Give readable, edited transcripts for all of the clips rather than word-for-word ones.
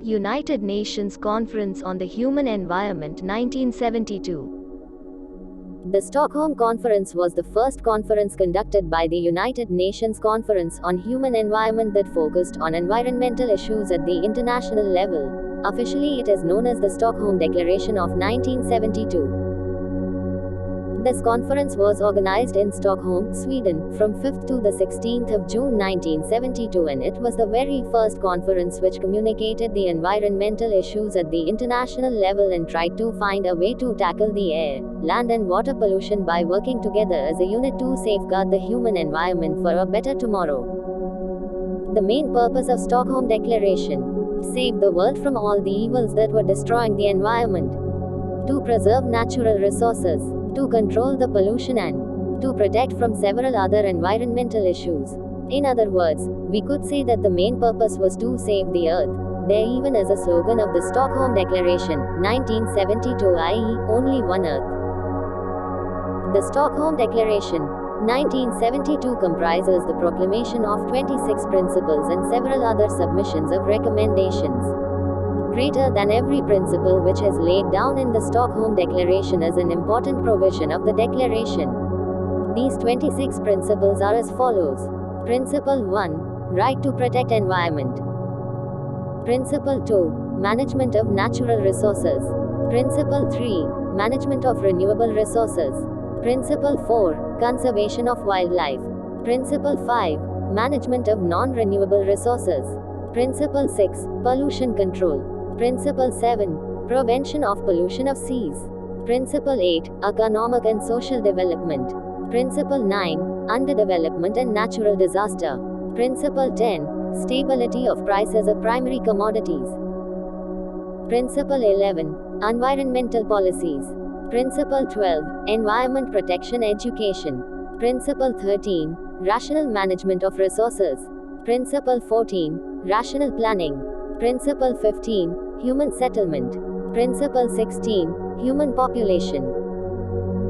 United Nations Conference on the Human Environment 1972. The Stockholm Conference was the first conference conducted by the United Nations Conference on Human Environment that focused on environmental issues at the international level. Officially, it is known as the Stockholm Declaration of 1972. This conference was organized in Stockholm, Sweden, from 5th to the 16th of June 1972, and it was the very first conference which communicated the environmental issues at the international level and tried to find a way to tackle the air, land and water pollution by working together as a unit to safeguard the human environment for a better tomorrow. The main purpose of Stockholm Declaration: save the world from all the evils that were destroying the environment, to preserve natural resources, to control the pollution, and to protect from several other environmental issues. In other words, we could say that the main purpose was to save the earth. There even is a slogan of the Stockholm Declaration, 1972, i.e., only one earth. The Stockholm Declaration, 1972 comprises the proclamation of 26 principles and several other submissions of recommendations. Greater than every principle which is laid down in the Stockholm Declaration is an important provision of the Declaration. These 26 principles are as follows. Principle 1. Right to protect environment. Principle 2. Management of natural resources. Principle 3. Management of renewable resources. Principle 4. Conservation of wildlife. Principle 5. Management of non-renewable resources. Principle 6. Pollution control. Principle 7. Prevention of pollution of seas. Principle 8. Economic and social development. Principle 9. Underdevelopment and natural disaster. Principle 10. Stability of prices of primary commodities. Principle 11. Environmental policies. Principle 12. Environment protection education. Principle 13. Rational management of resources. Principle 14. Rational planning. Principle 15. Human settlement. Principle 16. Human population.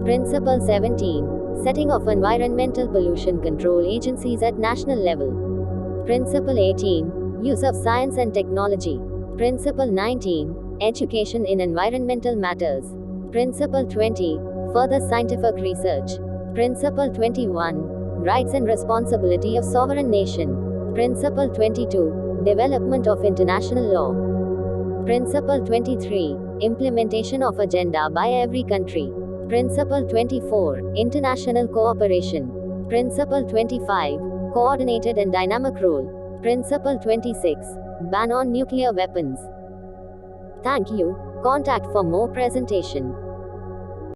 Principle 17. Setting of environmental pollution control agencies at national level. Principle 18. Use of science and technology. Principle 19. Education in environmental matters. Principle 20. Further scientific research. Principle 21. Rights and responsibility of sovereign nation. Principle 22. Development of international law. Principle 23. Implementation of agenda by every country. Principle 24. International cooperation. Principle 25. Coordinated and dynamic role. Principle 26. Ban on nuclear weapons. Thank you. Contact for more presentation.